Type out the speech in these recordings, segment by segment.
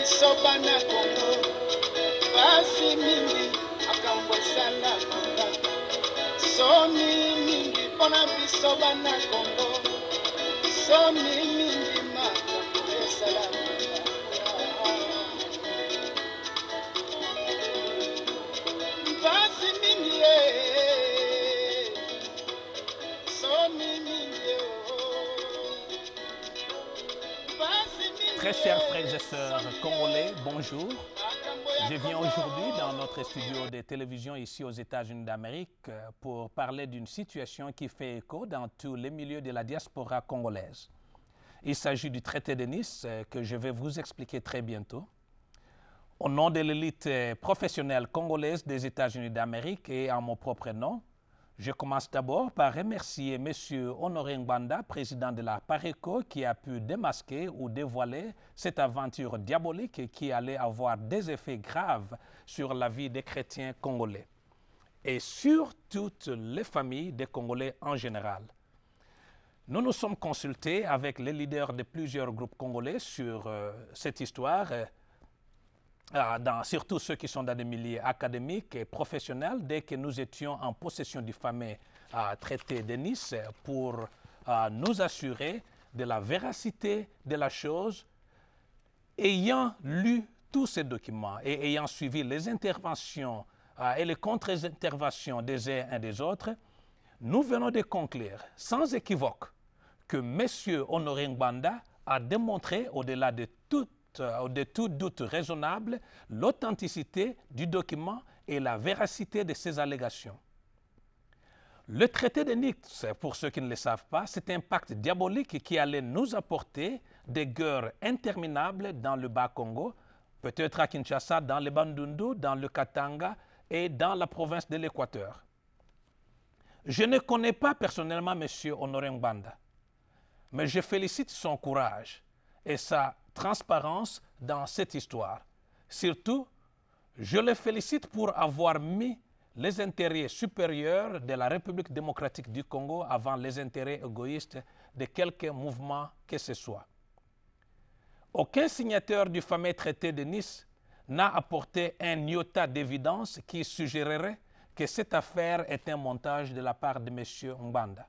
Sobana Congo, basi mingi akambo esala mamba. Soni mingi pona biso bana Congo, soni mingi makambo esala mamba. Basi mingi soni mingi Très chers frères et sœurs congolais, bonjour. Je viens aujourd'hui dans notre studio de télévision ici aux États-Unis d'Amérique pour parler d'une situation qui fait écho dans tous les milieux de la diaspora congolaise. Il s'agit du traité de Nice que je vais vous expliquer très bientôt. Au nom de l'élite professionnelle congolaise des États-Unis d'Amérique et en mon propre nom, je commence d'abord par remercier M. Honoré Ngbanda, président de la PARECO, qui a pu démasquer ou dévoiler cette aventure diabolique qui allait avoir des effets graves sur la vie des chrétiens congolais et sur toutes les familles des Congolais en général. Nous nous sommes consultés avec les leaders de plusieurs groupes congolais sur cette histoire, surtout ceux qui sont dans des milieux académiques et professionnels, dès que nous étions en possession du fameux traité de Nice pour nous assurer de la véracité de la chose. Ayant lu tous ces documents et ayant suivi les interventions et les contre-interventions des uns et des autres, nous venons de conclure sans équivoque que M. Honoré Ngbanda a démontré au-delà de tout doute raisonnable l'authenticité du document et la véracité de ces allégations. Le traité de Nice, pour ceux qui ne le savent pas, c'est un pacte diabolique qui allait nous apporter des guerres interminables dans le Bas-Congo, peut-être à Kinshasa, dans le Bandundu, dans le Katanga et dans la province de l'Équateur. Je ne connais pas personnellement M. Honoré Ngbanda, mais je félicite son courage et sa transparence dans cette histoire. Surtout, je le félicite pour avoir mis les intérêts supérieurs de la République démocratique du Congo avant les intérêts égoïstes de quelque mouvement que ce soit. Aucun signateur du fameux traité de Nice n'a apporté un iota d'évidence qui suggérerait que cette affaire est un montage de la part de M. Ngbanda.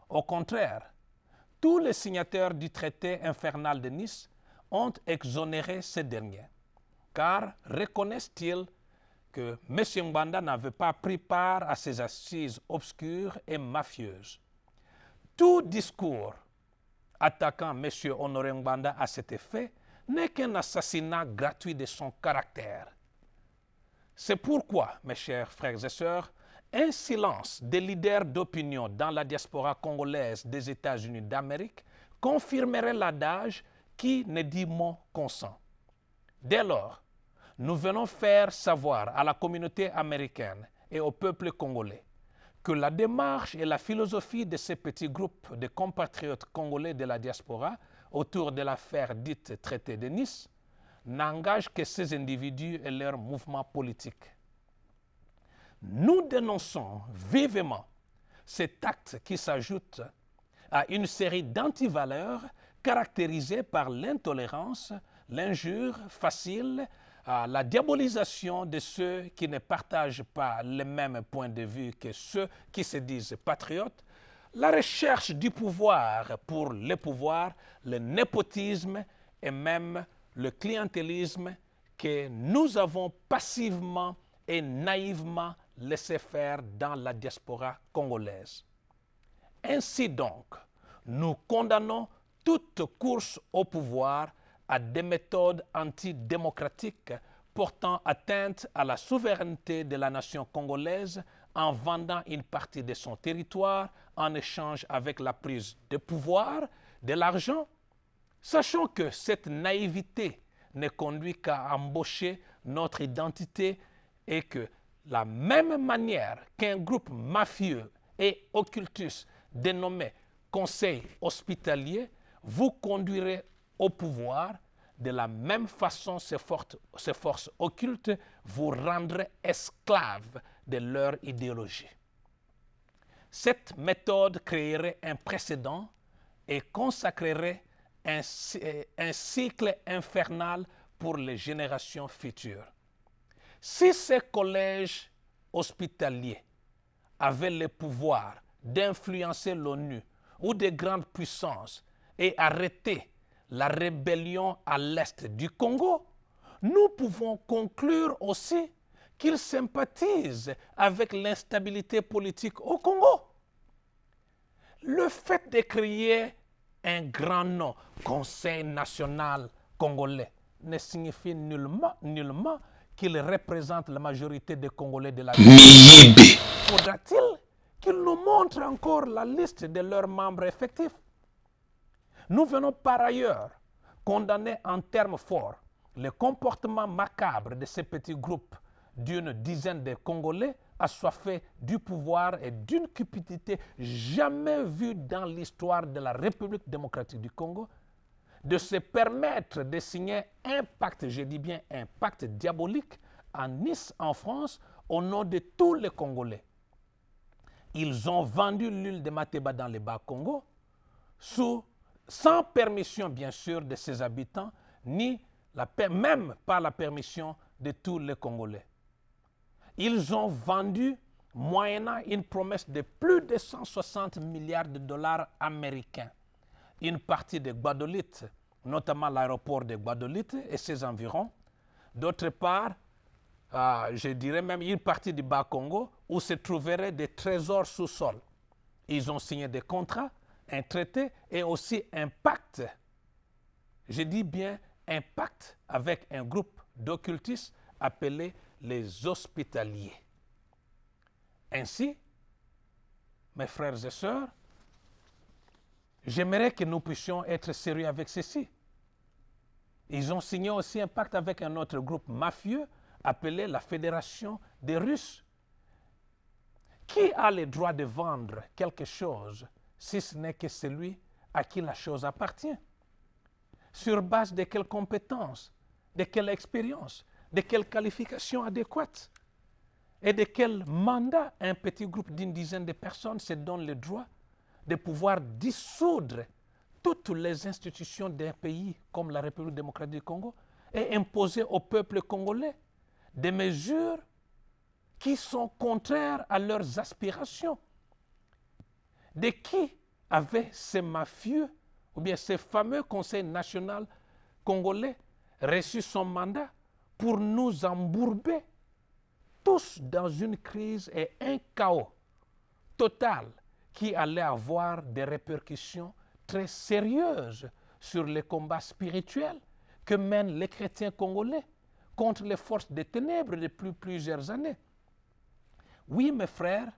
Au contraire, tous les signataires du traité infernal de Nice ont exonéré ce dernier, car reconnaissent-ils que M. Ngbanda n'avait pas pris part à ces assises obscures et mafieuses. Tout discours attaquant M. Honoré Ngbanda à cet effet n'est qu'un assassinat gratuit de son caractère. C'est pourquoi, mes chers frères et sœurs, un silence des leaders d'opinion dans la diaspora congolaise des États-Unis d'Amérique confirmerait l'adage qui ne dit mot consent. Dès lors, nous venons faire savoir à la communauté américaine et au peuple congolais que la démarche et la philosophie de ces petits groupes de compatriotes congolais de la diaspora autour de l'affaire dite traité de Nice n'engagent que ces individus et leurs mouvements politiques. Nous dénonçons vivement cet acte qui s'ajoute à une série d'antivaleurs caractérisées par l'intolérance, l'injure facile, la diabolisation de ceux qui ne partagent pas les mêmes points de vue que ceux qui se disent patriotes, la recherche du pouvoir pour le pouvoir, le népotisme et même le clientélisme que nous avons passivement et naïvement laissé faire dans la diaspora congolaise. Ainsi donc, nous condamnons toute course au pouvoir à des méthodes antidémocratiques portant atteinte à la souveraineté de la nation congolaise en vendant une partie de son territoire en échange avec la prise de pouvoir, de l'argent. Sachant que cette naïveté ne conduit qu'à embaucher notre identité et que la même manière qu'un groupe mafieux et occultus dénommé Conseil hospitalier vous conduirait au pouvoir, de la même façon ces forces occultes vous rendraient esclaves de leur idéologie. Cette méthode créerait un précédent et consacrerait un cycle infernal pour les générations futures. Si ces collèges hospitaliers avaient le pouvoir d'influencer l'ONU ou des grandes puissances et arrêter la rébellion à l'est du Congo, nous pouvons conclure aussi qu'ils sympathisent avec l'instabilité politique au Congo. Le fait de créer un grand nom, Conseil national congolais, ne signifie nullement qu'il représente la majorité des Congolais de la ville. Faudra-t-il qu'il nous montre encore la liste de leurs membres effectifs? Nous venons par ailleurs condamner en termes forts le comportement macabre de ces petits groupes d'une dizaine de Congolais assoiffés du pouvoir et d'une cupidité jamais vue dans l'histoire de la République démocratique du Congo, de se permettre de signer un pacte, je dis bien un pacte diabolique, à Nice, en France, au nom de tous les Congolais. Ils ont vendu l'huile de Mateba dans les Bas-Congo, sans permission, bien sûr, de ses habitants, même pas la permission de tous les Congolais. Ils ont vendu, moyennant une promesse de plus de 160 milliards de dollars américains, une partie de Guadeloupe, notamment l'aéroport de Guadeloupe et ses environs. D'autre part, je dirais même une partie du Bas-Congo où se trouveraient des trésors sous-sol. Ils ont signé des contrats, un traité et aussi un pacte. Je dis bien un pacte avec un groupe d'occultistes appelé les hospitaliers. Ainsi, mes frères et sœurs, j'aimerais que nous puissions être sérieux avec ceci. Ils ont signé aussi un pacte avec un autre groupe mafieux appelé la Fédération des Russes. Qui a le droit de vendre quelque chose si ce n'est que celui à qui la chose appartient? Sur base de quelles compétences, de quelle expérience, de quelles qualifications adéquates et de quel mandat un petit groupe d'une dizaine de personnes se donne le droit de pouvoir dissoudre toutes les institutions d'un pays comme la République démocratique du Congo et imposer au peuple congolais des mesures qui sont contraires à leurs aspirations. De qui avaient ces mafieux, ou bien ces fameux Conseil national congolais, reçu son mandat pour nous embourber tous dans une crise et un chaos total qui allait avoir des répercussions très sérieuses sur les combats spirituels que mènent les chrétiens congolais contre les forces des ténèbres depuis plusieurs années. Oui, mes frères,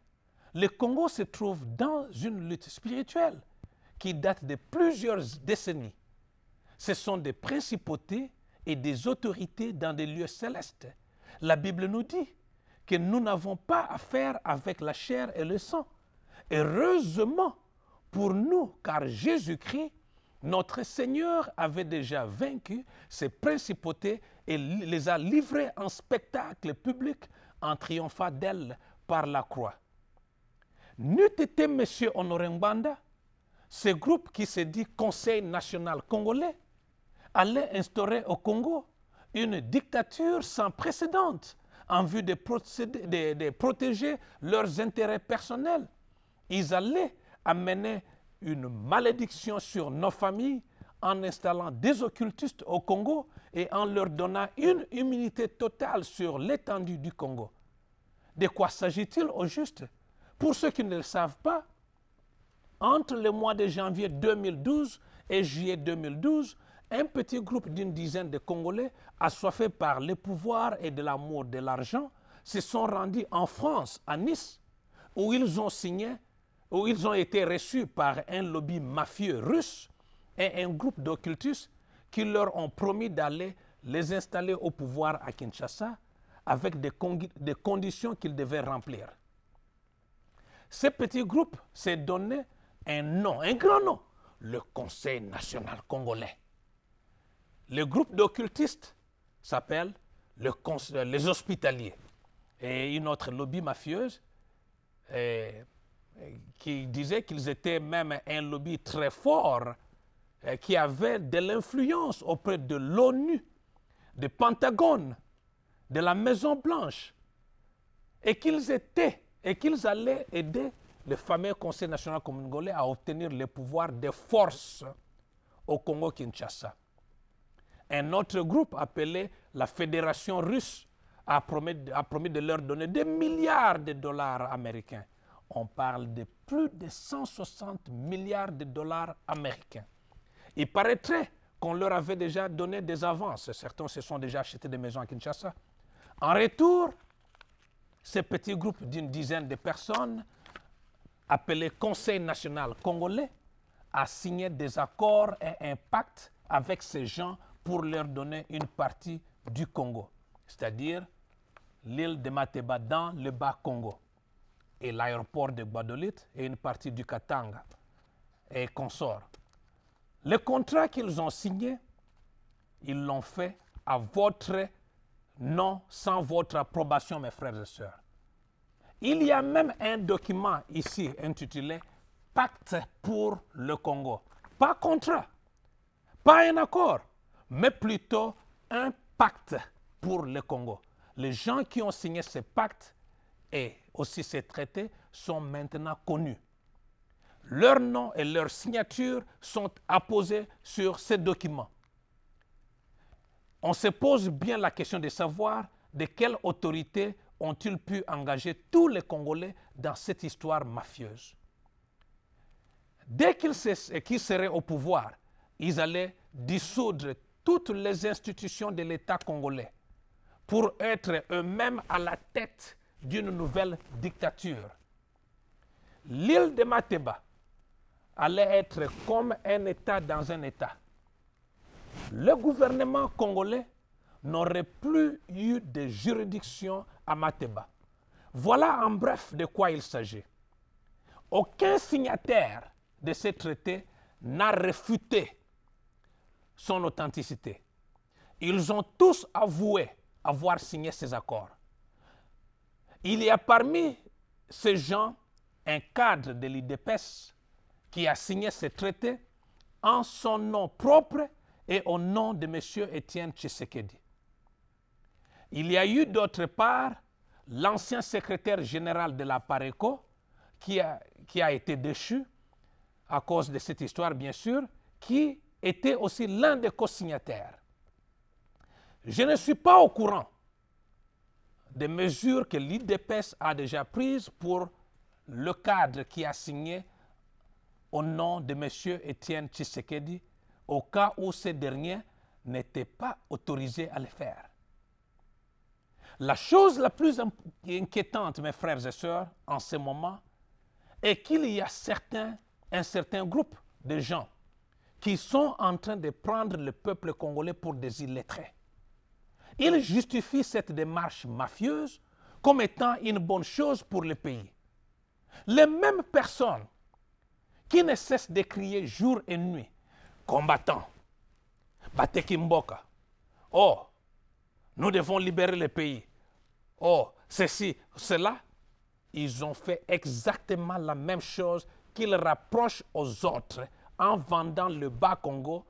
le Congo se trouve dans une lutte spirituelle qui date de plusieurs décennies. Ce sont des principautés et des autorités dans des lieux célestes. La Bible nous dit que nous n'avons pas affaire avec la chair et le sang. Heureusement pour nous, car Jésus-Christ, notre Seigneur, avait déjà vaincu ces principautés et les a livrées en spectacle public en triomphant d'elles par la croix. N'eût été M. Honoré Mbanda, ce groupe qui se dit Conseil national congolais allait instaurer au Congo une dictature sans précédent en vue de protéger leurs intérêts personnels. Ils allaient amener une malédiction sur nos familles en installant des occultistes au Congo et en leur donnant une immunité totale sur l'étendue du Congo. De quoi s'agit-il au juste? Pour ceux qui ne le savent pas, entre le mois de janvier 2012 et juillet 2012, un petit groupe d'une dizaine de Congolais, assoiffés par le pouvoir et de l'amour de l'argent, se sont rendus en France, à Nice, où ils ont été reçus par un lobby mafieux russe et un groupe d'occultistes qui leur ont promis d'aller les installer au pouvoir à Kinshasa avec des conditions qu'ils devaient remplir. Ce petit groupe s'est donné un nom, un grand nom, le Conseil national congolais. Le groupe d'occultistes s'appelle les hospitaliers. Et une autre lobby mafieuse qui disait qu'ils étaient même un lobby très fort qui avait de l'influence auprès de l'ONU du Pentagone, de la Maison Blanche, et qu'ils allaient aider le fameux Conseil national congolais à obtenir le pouvoir des forces au Congo-Kinshasa. Un autre groupe appelé la Fédération russe a promis de leur donner des milliards de dollars américains. On parle de plus de 160 milliards de dollars américains. Il paraîtrait qu'on leur avait déjà donné des avances. Certains se sont déjà achetés des maisons à Kinshasa. En retour, ce petit groupe d'une dizaine de personnes, appelé Conseil national congolais, a signé des accords et un pacte avec ces gens pour leur donner une partie du Congo, c'est-à-dire l'île de Mateba dans le Bas-Congo et l'aéroport de Guadeloupe et une partie du Katanga et consorts. Le contrat qu'ils ont signé, ils l'ont fait à votre nom, sans votre approbation, mes frères et sœurs. Il y a même un document ici intitulé « Pacte pour le Congo ». Pas contrat, pas un accord, mais plutôt un pacte pour le Congo. Les gens qui ont signé ce pacte et aussi ces traités sont maintenant connus. Leurs noms et leurs signatures sont apposés sur ces documents. On se pose bien la question de savoir de quelle autorité ont-ils pu engager tous les Congolais dans cette histoire mafieuse. Dès qu'ils seraient au pouvoir, ils allaient dissoudre toutes les institutions de l'État congolais pour être eux-mêmes à la tête d'une nouvelle dictature. L'île de Mateba allait être comme un État dans un État. Le gouvernement congolais n'aurait plus eu de juridiction à Mateba. Voilà en bref de quoi il s'agit. Aucun signataire de ce traité n'a réfuté son authenticité. Ils ont tous avoué avoir signé ces accords. Il y a parmi ces gens un cadre de l'IDPS qui a signé ce traité en son nom propre et au nom de M. Étienne Tshisekedi. Il y a eu d'autre part l'ancien secrétaire général de la PARECO qui a été déchu à cause de cette histoire, bien sûr, qui était aussi l'un des co-signataires. Je ne suis pas au courant des mesures que l'IDPS a déjà prises pour le cadre qui a signé au nom de M. Étienne Tshisekedi, au cas où ce dernier n'était pas autorisé à le faire. La chose la plus inquiétante, mes frères et sœurs, en ce moment, est qu'il y a un certain groupe de gens qui sont en train de prendre le peuple congolais pour des illettrés. Ils justifient cette démarche mafieuse comme étant une bonne chose pour le pays. Les mêmes personnes qui ne cessent de crier jour et nuit, combattants, Bateki Mboka, oh, nous devons libérer le pays, oh, ceci, cela, ils ont fait exactement la même chose qu'ils rapprochent aux autres en vendant le Bas-Congo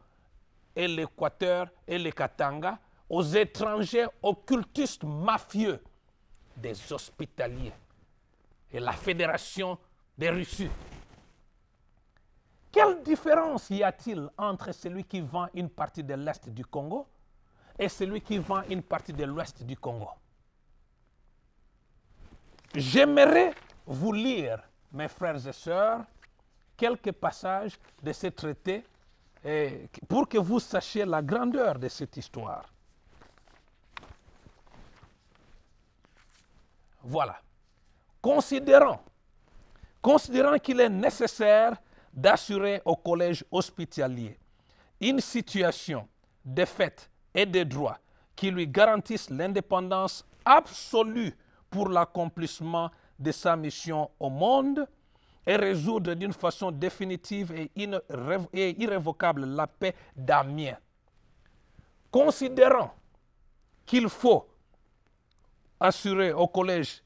et l'Équateur et le Katanga aux étrangers occultistes mafieux des hospitaliers et la Fédération des Russes. Quelle différence y a-t-il entre celui qui vend une partie de l'Est du Congo et celui qui vend une partie de l'Ouest du Congo? J'aimerais vous lire, mes frères et sœurs, quelques passages de ce traité pour que vous sachiez la grandeur de cette histoire. Voilà. Considérant qu'il est nécessaire d'assurer au collège hospitalier une situation de fait et de droit qui lui garantisse l'indépendance absolue pour l'accomplissement de sa mission au monde et résoudre d'une façon définitive et irrévocable la paix d'Amiens. Considérant qu'il faut assurer au collège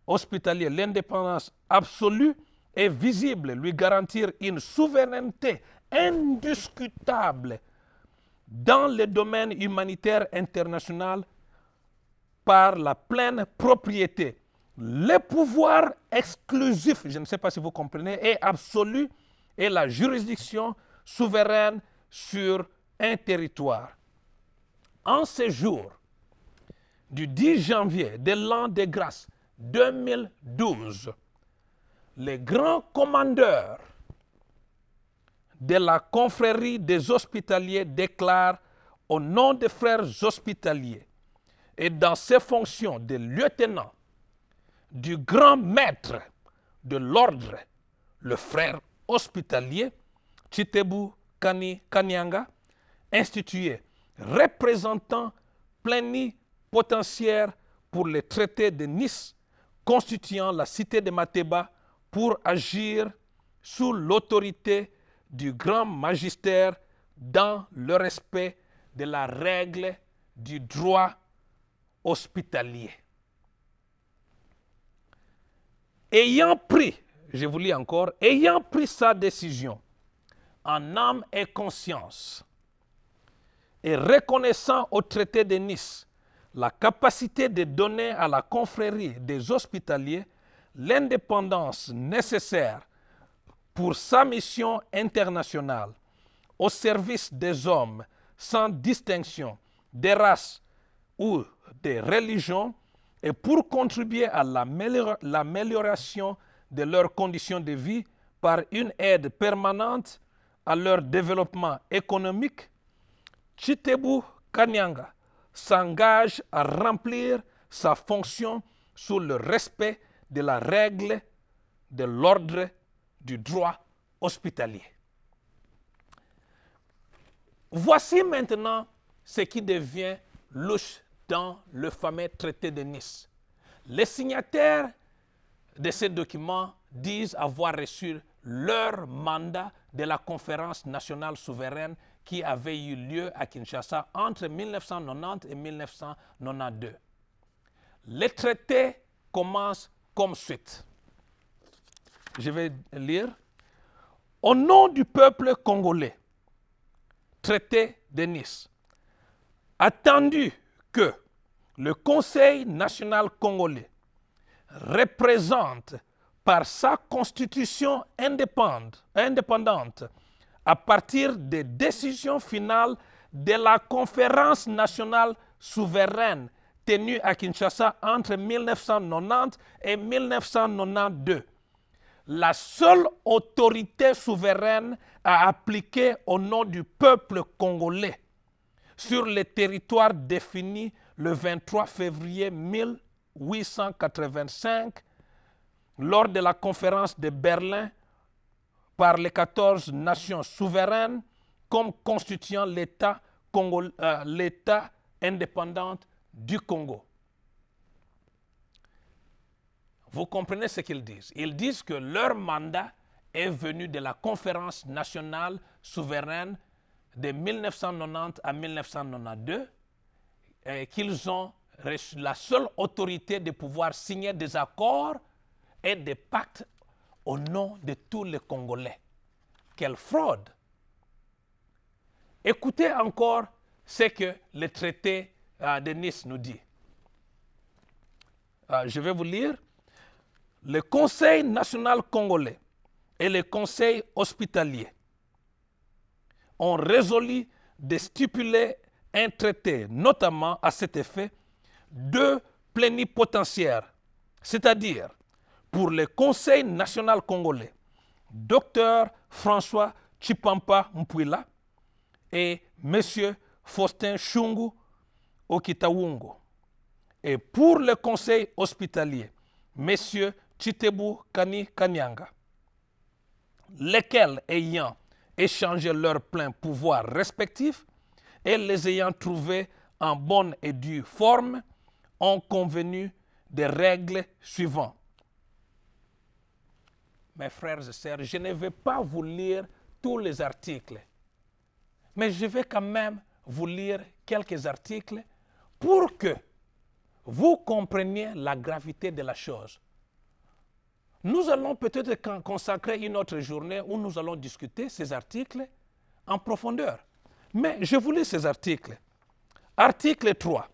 hospitalier l'indépendance absolue et visible, lui garantir une souveraineté indiscutable dans le domaine humanitaire international par la pleine propriété. Le pouvoir exclusif, je ne sais pas si vous comprenez, et absolu est la juridiction souveraine sur un territoire. En ce jour du 10 janvier de l'an de grâce 2012, les grands commandeurs de la confrérie des hospitaliers déclarent au nom des frères hospitaliers et dans ses fonctions de lieutenant du grand maître de l'ordre, le frère hospitalier Chitebu Kanyanga, institué représentant plénipotentiaire pour le traité de Nice, constituant la cité de Mateba pour agir sous l'autorité du grand magistère dans le respect de la règle du droit hospitalier. Ayant pris, je vous lis encore, ayant pris sa décision en âme et conscience et reconnaissant au traité de Nice la capacité de donner à la confrérie des hospitaliers l'indépendance nécessaire pour sa mission internationale au service des hommes sans distinction des races ou des religions et pour contribuer à l'amélioration de leurs conditions de vie par une aide permanente à leur développement économique, Chitebu Kanyanga s'engage à remplir sa fonction sous le respect de la règle de l'ordre du droit hospitalier. Voici maintenant ce qui devient louche dans le fameux traité de Nice. Les signataires de ces documents disent avoir reçu leur mandat de la conférence nationale souveraine qui avait eu lieu à Kinshasa entre 1990 et 1992. Le traité commence comme suit. Je vais lire. Au nom du peuple congolais, traité de Nice, attendu que le Conseil national congolais représente par sa constitution indépendante à partir des décisions finales de la conférence nationale souveraine tenue à Kinshasa entre 1990 et 1992. La seule autorité souveraine à appliquer au nom du peuple congolais sur les territoires définis le 23 février 1885 lors de la conférence de Berlin par les 14 nations souveraines comme constituant l'État indépendant du Congo. Vous comprenez ce qu'ils disent? Ils disent que leur mandat est venu de la conférence nationale souveraine de 1990 à 1992 et qu'ils ont reçu la seule autorité de pouvoir signer des accords et des pactes au nom de tous les Congolais. Quelle fraude! Écoutez encore ce que le traité de Nice nous dit. Je vais vous lire. Le Conseil national congolais et le Conseil hospitalier ont résolu de stipuler un traité, notamment à cet effet, deux plénipotentiaires, c'est-à-dire pour le Conseil national congolais, Dr François Tshipampa Mpwila et M. Faustin Shungu Okitawungo, et pour le Conseil hospitalier, M. Chitebu Kanyanga, lesquels ayant échangé leurs pleins pouvoirs respectifs et les ayant trouvés en bonne et due forme, ont convenu des règles suivantes. Mes frères et sœurs, je ne vais pas vous lire tous les articles, mais je vais quand même vous lire quelques articles pour que vous compreniez la gravité de la chose. Nous allons peut-être consacrer une autre journée où nous allons discuter ces articles en profondeur. Mais je vous lis ces articles. Article 3.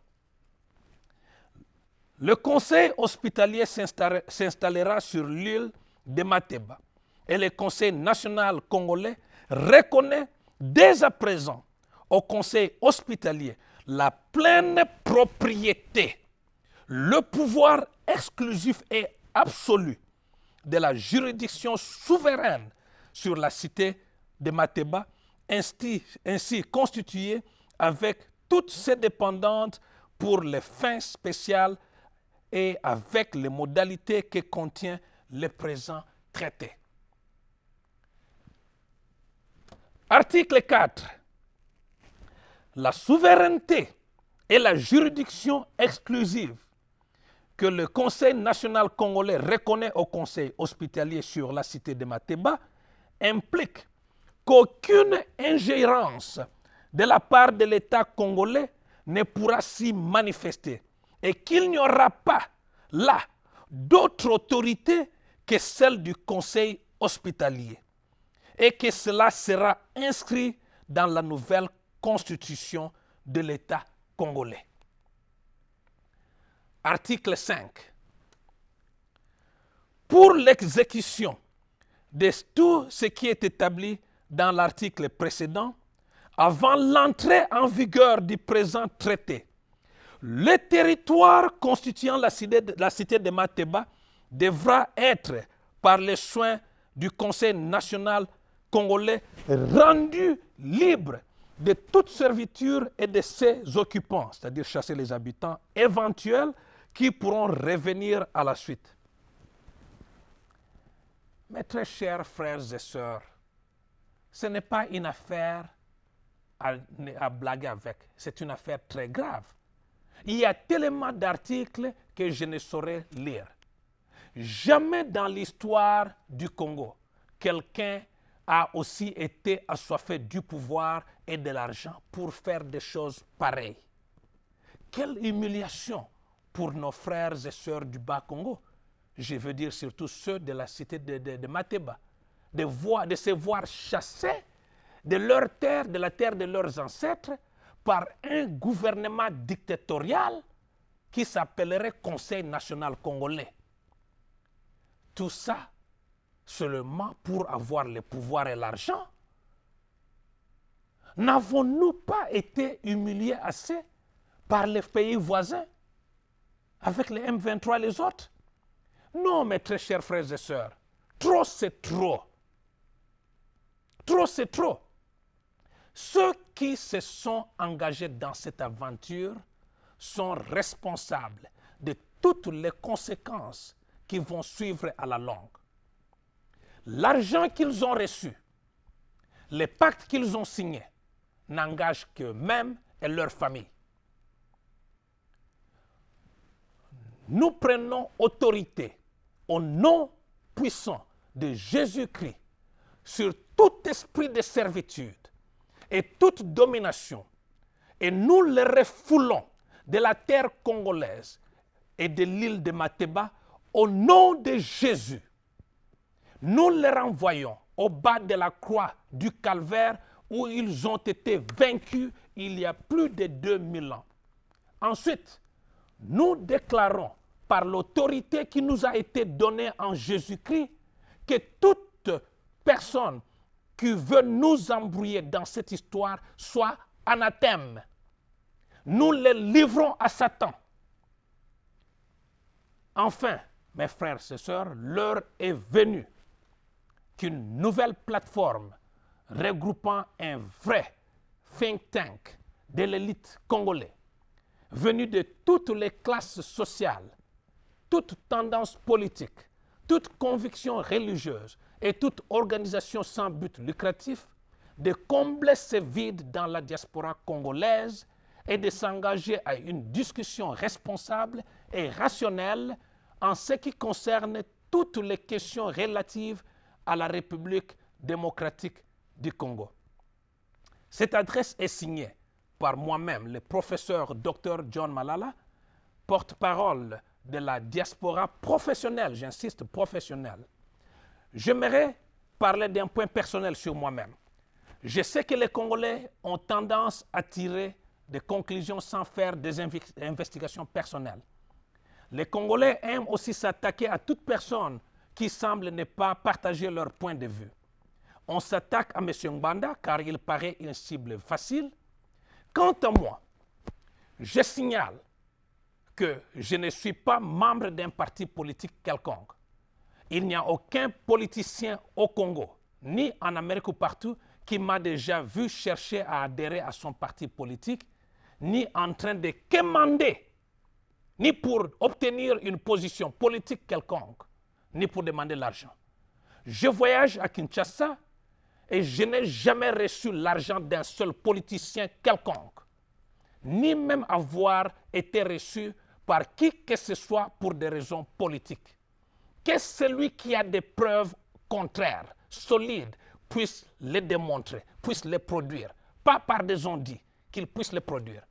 Le conseil hospitalier s'installera sur l'île de Mateba et le conseil national congolais reconnaît dès à présent au conseil hospitalier la pleine propriété, le pouvoir exclusif et absolu de la juridiction souveraine sur la cité de Mateba, ainsi constituée avec toutes ses dépendantes pour les fins spéciales et avec les modalités que contient le présent traité. Article 4. La souveraineté et la juridiction exclusive que le Conseil national congolais reconnaît au Conseil hospitalier sur la cité de Mateba implique qu'aucune ingérence de la part de l'État congolais ne pourra s'y manifester et qu'il n'y aura pas là d'autre autorité que celle du Conseil hospitalier et que cela sera inscrit dans la nouvelle constitution de l'État congolais. Article 5. Pour l'exécution de tout ce qui est établi dans l'article précédent, avant l'entrée en vigueur du présent traité, le territoire constituant la cité de Mateba devra être, par les soins du Conseil national congolais, rendu libre de toute servitude et de ses occupants, c'est-à-dire chasser les habitants éventuels qui pourront revenir à la suite. Mes très chers frères et sœurs, ce n'est pas une affaire à blaguer avec, c'est une affaire très grave. Il y a tellement d'articles que je ne saurais lire. Jamais dans l'histoire du Congo, quelqu'un a aussi été assoiffé du pouvoir et de l'argent pour faire des choses pareilles. Quelle humiliation pour nos frères et sœurs du Bas-Congo. Je veux dire surtout ceux de la cité de Mateba, de se voir chassés de leur terre, de la terre de leurs ancêtres, par un gouvernement dictatorial qui s'appellerait Conseil national congolais. Tout ça seulement pour avoir le pouvoir et l'argent. N'avons-nous pas été humiliés assez par les pays voisins, avec les M23 et les autres? Non, mes très chers frères et sœurs, trop c'est trop. Trop c'est trop. Ceux qui se sont engagés dans cette aventure sont responsables de toutes les conséquences qui vont suivre à la longue. L'argent qu'ils ont reçu, les pactes qu'ils ont signés, n'engagent qu'eux-mêmes et leur famille. Nous prenons autorité au nom puissant de Jésus-Christ sur tout esprit de servitude et toute domination, et nous les refoulons de la terre congolaise et de l'île de Mateba au nom de Jésus. Nous les renvoyons au bas de la croix du calvaire où ils ont été vaincus il y a plus de 2000 ans. Ensuite, nous déclarons par l'autorité qui nous a été donnée en Jésus-Christ que toute personne qui veut nous embrouiller dans cette histoire soit anathème. Nous les livrons à Satan. Enfin, mes frères et sœurs, l'heure est venue qu'une nouvelle plateforme regroupant un vrai think tank de l'élite congolaise, venu de toutes les classes sociales, toute tendance politique, toute conviction religieuse et toute organisation sans but lucratif, de combler ce vide dans la diaspora congolaise et de s'engager à une discussion responsable et rationnelle en ce qui concerne toutes les questions relatives à la République démocratique du Congo. Cette adresse est signée par moi-même, le professeur Dr John Malala, porte-parole de la diaspora professionnelle, j'insiste, professionnelle. J'aimerais parler d'un point personnel sur moi-même. Je sais que les Congolais ont tendance à tirer des conclusions sans faire des investigations personnelles. Les Congolais aiment aussi s'attaquer à toute personne qui semble ne pas partager leur point de vue. On s'attaque à M. Ngbanda car il paraît une cible facile. Quant à moi, je signale que je ne suis pas membre d'un parti politique quelconque. Il n'y a aucun politicien au Congo, ni en Amérique ou partout, qui m'a déjà vu chercher à adhérer à son parti politique, ni en train de quémander, ni pour obtenir une position politique quelconque, ni pour demander l'argent. Je voyage à Kinshasa et je n'ai jamais reçu l'argent d'un seul politicien quelconque, ni même avoir été reçu par qui que ce soit pour des raisons politiques. Que celui qui a des preuves contraires, solides, puisse les démontrer, puisse les produire, pas par des on-dit, qu'il puisse les produire.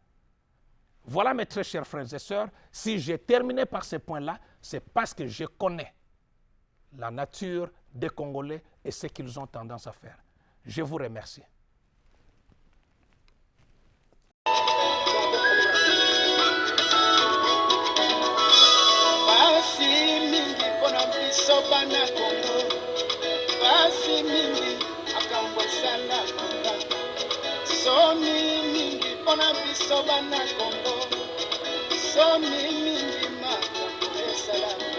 Voilà mes très chers frères et sœurs, si j'ai terminé par ces points-là, c'est parce que je connais la nature des Congolais et ce qu'ils ont tendance à faire. Je vous remercie. Bana Congo, basi mingi akambwesana mabaka. Soni mingi pona biso bana Congo, soni mingi makambo esala.